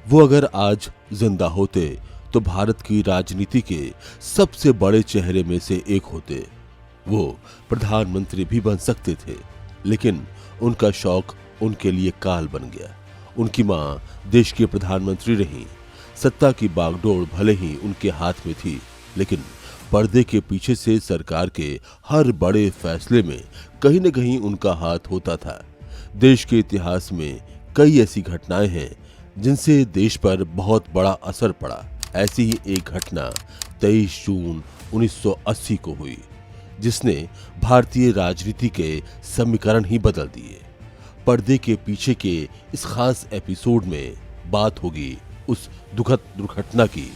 वो अगर आज जिंदा होते तो भारत की राजनीति के सबसे बड़े चेहरे में से एक होते। वो प्रधानमंत्री भी बन सकते थे, लेकिन उनका शौक उनके लिए काल बन गया। उनकी मां देश की प्रधानमंत्री रही। सत्ता की बागडोर भले ही उनके हाथ में थी, लेकिन पर्दे के पीछे से सरकार के हर बड़े फैसले में कहीं न कहीं उनका हाथ होता था। देश के इतिहास में कई ऐसी घटनाएं हैं जिनसे देश पर बहुत बड़ा असर पड़ा। ऐसी ही एक घटना 23 जून 1980 को हुई, जिसने भारतीय राजनीति के समीकरण ही बदल दिए। पर्दे के पीछे के इस खास एपिसोड में बात होगी उस दुखद दुर्घटना की,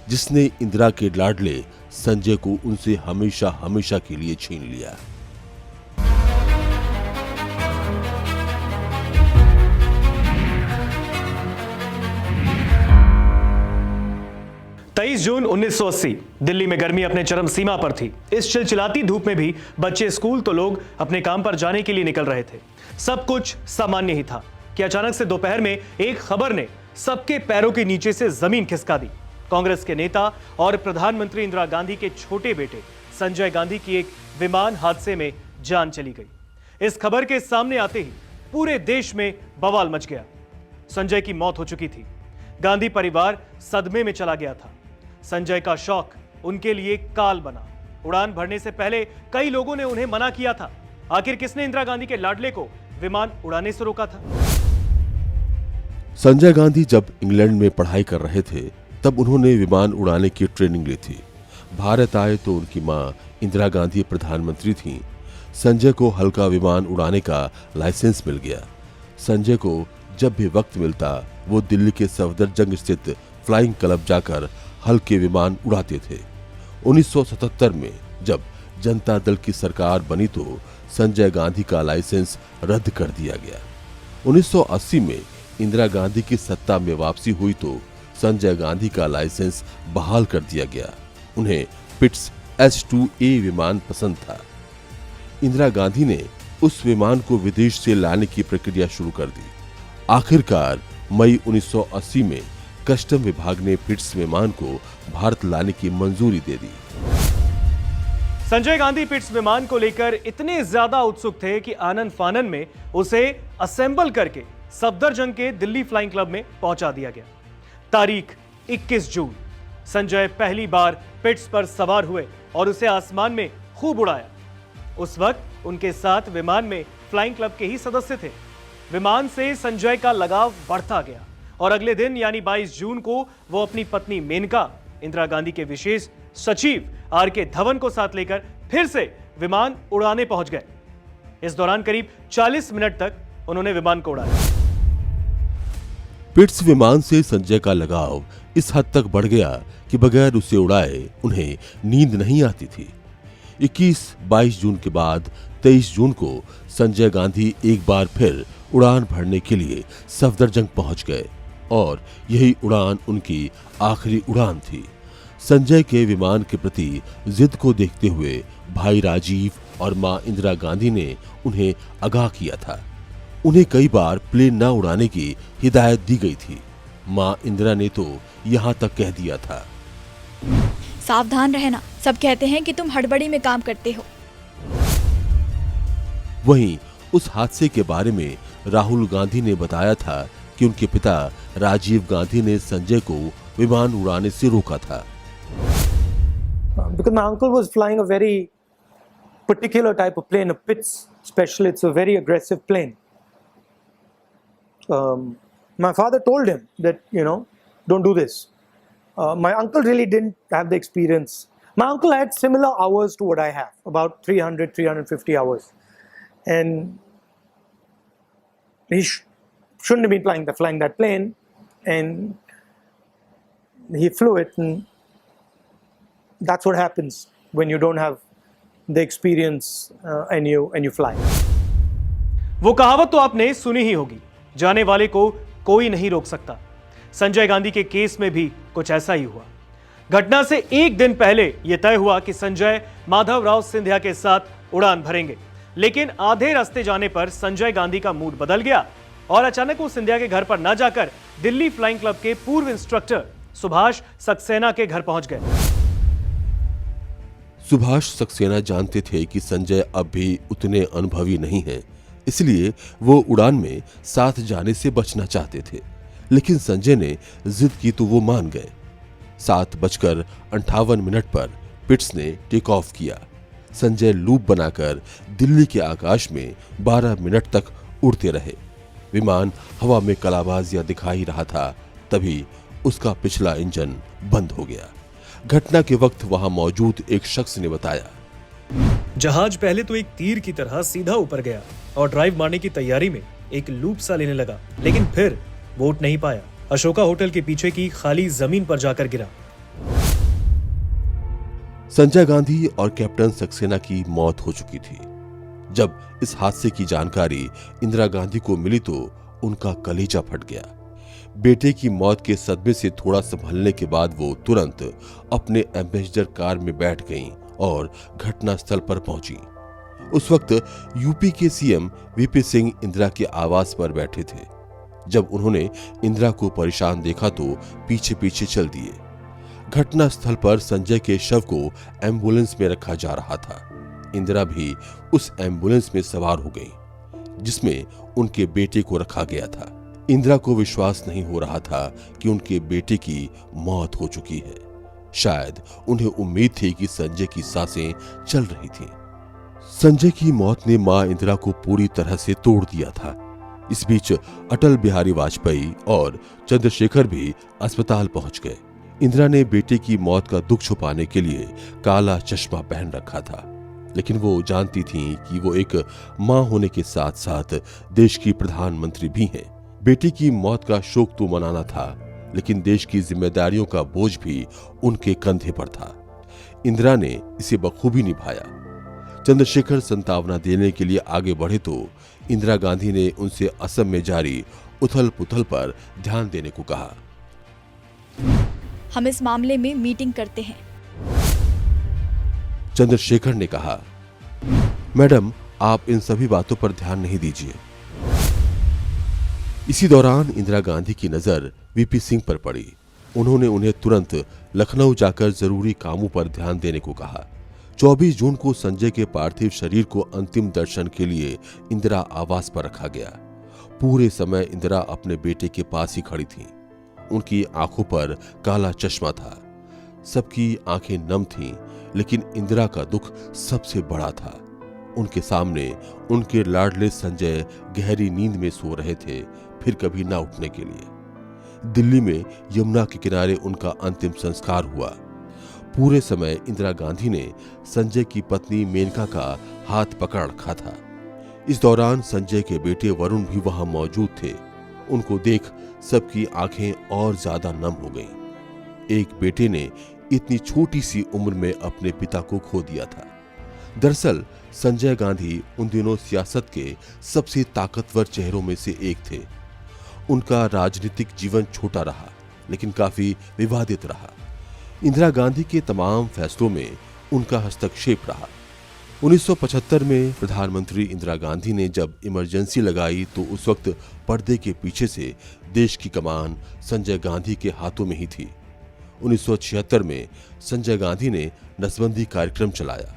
जिसने इंदिरा के लाडले संजय को उनसे हमेशा हमेशा के लिए छीन लिया। जून 1980 दिल्ली में गर्मी अपने चरम सीमा पर थी। इस चिलचिलाती धूप में भी बच्चे स्कूल तो लोग अपने काम पर जाने के लिए निकल रहे थे। सब कुछ सामान्य ही था कि अचानक से दोपहर में एक खबर ने सबके पैरों के नीचे से जमीन खिसका दी। कांग्रेस के नेता और प्रधानमंत्री इंदिरा गांधी के छोटे बेटे संजय गांधी की एक विमान हादसे में जान चली गई। इस खबर के सामने आते ही पूरे देश में बवाल मच गया। संजय की मौत हो चुकी थी। गांधी परिवार सदमे में चला गया था। संजय का शौक उनके लिए काल बना। उड़ान भरने से पहले कई लोगों ने उन्हें मना किया था। आखिर किसने इंदिरा गांधी के लाडले को विमान उड़ाने से रोका था? संजय गांधी जब इंग्लैंड में पढ़ाई कर रहे थे, तब उन्होंने विमान उड़ाने की ट्रेनिंग ली थी। भारत आए तो उनकी मां इंदिरा गांधी प्रधानमंत्री थीं। संजय को हल्का विमान उड़ाने का लाइसेंस मिल गया। संजय को जब भी वक्त मिलता वो दिल्ली के सफदरजंग स्थित फ्लाइंग क्लब जाकर हल्के विमान उड़ाते थे। 1977 में जब जनता दल की सरकार बनी तो संजय गांधी का लाइसेंस रद्द कर दिया गया। 1980 में इंदिरा गांधी की सत्ता में वापसी हुई तो संजय गांधी का लाइसेंस बहाल कर दिया गया। उन्हें पिट्स H-2A विमान पसंद था। इंदिरा गांधी ने उस विमान को विदेश से लाने की प्रक्रिया शुरू कर दी। आखिरकार मई 1980 में कस्टम विभाग ने पिट्स विमान को भारत लाने की मंजूरी दे दी। संजय गांधी पिट्स विमान को लेकर इतने ज्यादा उत्सुक थे कि आनन फानन में उसे असेंबल करके सफदरजंग के दिल्ली फ्लाइंग क्लब में पहुंचा दिया गया। तारीख 21 जून। संजय पहली बार पिट्स पर सवार हुए और उसे आसमान में खूब उड़ाया। उस वक्त उनके साथ विमान में फ्लाइंग क्लब के ही सदस्य थे। विमान से संजय का लगाव बढ़ता गया और अगले दिन यानी 22 जून को वो अपनी पत्नी मेनका, इंदिरा गांधी के विशेष सचिव R.K. धवन को साथ लेकर फिर से विमान उड़ाने पहुंच गए। इस दौरान करीब 40 मिनट तक उन्होंने विमान को उड़ाया। पिट्स विमान से संजय का लगाव इस हद तक बढ़ गया कि बगैर उसे उड़ाए उन्हें नींद नहीं आती थी। 21-22 जून के बाद 23 जून को संजय गांधी एक बार फिर उड़ान भरने के लिए सफदरजंग पहुंच गए और यही उड़ान उनकी आखिरी उड़ान थी। संजय के विमान के प्रति जिद को देखते हुए भाई राजीव और मां इंदिरा गांधी ने उन्हें आगाह किया था। उन्हें कई बार प्लेन न उड़ाने की हिदायत दी गई थी। मां इंदिरा ने तो यहां तक कह दिया था, सावधान रहना, सब कहते हैं कि तुम हड़बड़ी में काम करते हो। वहीं उस हादसे के बारे में राहुल गांधी ने बताया था कि उनके पिता राजीव गांधी ने संजय को विमान उड़ाने से रोका था। Because my uncle was flying a very particular type of plane, a Pitts special. It's a very aggressive plane. My father told him that, don't do this. My uncle really didn't have the experience. My uncle had similar hours to what I have, about 300, 350 hours. And he shouldn't have been flying that plane, and he flew it, and that's what happens when you don't have the experience and you fly. वो कहावत तो आपने सुनी ही होगी, जाने वाले को कोई नहीं रोक सकता। संजय गांधी के केस में भी कुछ ऐसा ही हुआ। घटना से एक दिन पहले यह तय हुआ कि संजय माधवराव सिंधिया के साथ उड़ान भरेंगे, लेकिन आधे रास्ते जाने पर संजय गांधी का मूड बदल गया और अचानक वो सिंधिया के घर पर न जाकर दिल्ली फ्लाइंग क्लब के पूर्व इंस्ट्रक्टर सुभाष सक्सेना के घर पहुंच गए। सुभाष सक्सेना जानते थे कि संजय अब भी उतने अनुभवी नहीं हैं, इसलिए वो उड़ान में साथ जाने से बचना चाहते थे। लेकिन संजय ने जिद की तो वो मान गए। 7:58 पर पिट्स ने टेक ऑफ किया। संजय लूप बनाकर दिल्ली के आकाश में 12 मिनट तक उड़ते रहे। विमान हवा में कलाबाजियां दिखाई रहा था, तभी उसका पिछला इंजन बंद हो गया। घटना के वक्त वहां मौजूद एक शख्स ने बताया, जहाज पहले तो एक तीर की तरह सीधा ऊपर गया और ड्राइव मारने की तैयारी में एक लूप सा लेने लगा, लेकिन फिर वो उठ नहीं पाया। अशोका होटल के पीछे की खाली जमीन पर जाकर गिरा। संजय गांधी और कैप्टन सक्सेना की मौत हो चुकी थी। जब इस हादसे की जानकारी इंदिरा गांधी को मिली तो उनका कलेजा फट गया। बेटे की मौत के सदमे से थोड़ा संभलने के बाद वो तुरंत अपने एम्बेसडर कार में बैठ गईं और घटनास्थल पर पहुंची। उस वक्त यूपी के सीएम वीपी सिंह इंदिरा के आवास पर बैठे थे। जब उन्होंने इंदिरा को परेशान देखा तो पीछे पीछे चल दिए। घटनास्थल पर संजय के शव को एम्बुलेंस में रखा जा रहा था। इंदिरा भी उस एम्बुलेंस में सवार हो गई, जिसमें उनके बेटे को रखा गया था। इंदिरा को विश्वास नहीं हो रहा था कि उनके बेटे की मौत हो चुकी है। शायद उन्हें उम्मीद थी कि संजय की सांसें चल रही थीं। संजय की मौत ने मां इंदिरा को पूरी तरह से तोड़ दिया था। इस बीच अटल बिहारी वाजपेयी और चंद्रशेखर भी अस्पताल पहुंच गए। इंदिरा ने बेटे की मौत का दुख छुपाने के लिए काला चश्मा पहन रखा था, लेकिन वो जानती थीं कि वो एक मां होने के साथ साथ देश की प्रधानमंत्री भी हैं। बेटे की मौत का शोक तो मनाना था, लेकिन देश की जिम्मेदारियों का बोझ भी उनके कंधे पर था। इंदिरा ने इसे बखूबी निभाया। चंद्रशेखर संतावना देने के लिए आगे बढ़े तो इंदिरा गांधी ने उनसे असम में जारी उथल पुथल पर ध्यान देने को कहा। हम इस मामले में मीटिंग करते हैं। चंद्रशेखर ने कहा, मैडम आप इन सभी बातों पर ध्यान नहीं दीजिए। इसी दौरान इंदिरा गांधी की नजर वीपी सिंह पर पड़ी। उन्होंने उन्हें तुरंत लखनऊ जाकर जरूरी कामों पर ध्यान देने को कहा। 24 जून को संजय के पार्थिव शरीर को अंतिम दर्शन के लिए इंदिरा आवास पर रखा गया। पूरे समय इंदिरा अपने बेटे के पास ही खड़ी थीं। उनकी आंखों पर काला चश्मा था। सबकी आंखें नम थीं, लेकिन इंदिरा का दुख सबसे बड़ा था। उनके सामने उनके लाडले संजय गहरी नींद में सो रहे थे, फिर कभी ना उठने के लिए। दिल्ली में यमुना के किनारे उनका अंतिम संस्कार हुआ। पूरे समय इंदिरा गांधी ने संजय की पत्नी मेनका का हाथ पकड़ रखा था। इस दौरान संजय के बेटे वरुण भी वहां मौजूद थे। उनको देख सबकी आंखें और ज्यादा नम हो गईं। एक बेटे ने इतनी छोटी सी उम्र में अपने पिता को खो दिया था। दरअसल संजय गांधी उन दिनों सियासत के सबसे ताकतवर चेहरों में से एक थे। उनका राजनीतिक जीवन छोटा रहा, लेकिन काफी विवादित रहा। इंदिरा गांधी के तमाम फैसलों में उनका हस्तक्षेप रहा। 1975 में प्रधानमंत्री इंदिरा गांधी ने जब इमरजेंसी लगाई तो उस वक्त पर्दे के पीछे से देश की कमान संजय गांधी के हाथों में ही थी। 1976 में संजय गांधी ने नसबंदी कार्यक्रम चलाया।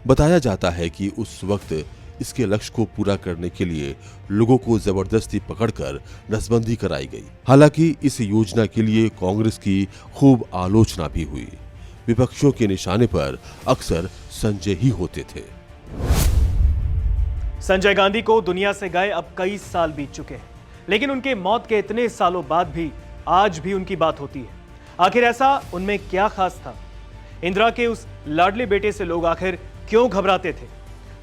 बताया जाता है कि उस वक्त इसके लक्ष्य को पूरा करने के लिए लोगों को जबरदस्ती पकड़कर नसबंदी कराई गई। हालांकि इस योजना के लिए कांग्रेस की खूब आलोचना भी हुई। विपक्षियों के निशाने पर अक्सर संजय ही होते थे। संजय गांधी को दुनिया से गए अब कई साल बीत चुके हैं, लेकिन उनके मौत के इतने सालों बाद भी आज भी उनकी बात होती है। आखिर ऐसा उनमें क्या खास था? इंदिरा के उस लाडले बेटे से लोग आखिर क्यों घबराते थे?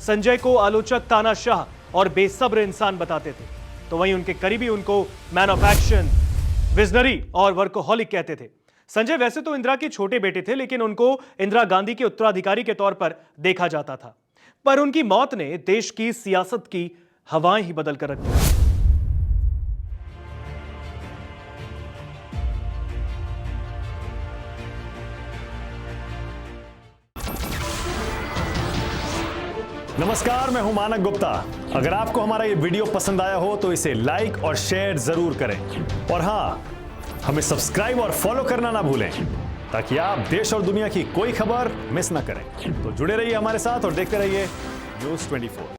संजय को आलोचक तानाशाह और बेसब्र इंसान बताते थे, तो वहीं उनके करीबी उनको मैन ऑफ एक्शन, विजनरी और वर्कोहॉलिक कहते थे। संजय वैसे तो इंदिरा के छोटे बेटे थे, लेकिन उनको इंदिरा गांधी के उत्तराधिकारी के तौर पर देखा जाता था। पर उनकी मौत ने देश की सियासत की हवाएं ही बदल कर रख दी। नमस्कार, मैं हूं मानक गुप्ता अगर आपको हमारा ये वीडियो पसंद आया हो तो इसे लाइक और शेयर जरूर करें, और हाँ, हमें सब्सक्राइब और फॉलो करना ना भूलें ताकि आप देश और दुनिया की कोई खबर मिस ना करें। तो जुड़े रहिए हमारे साथ और देखते रहिए News 24।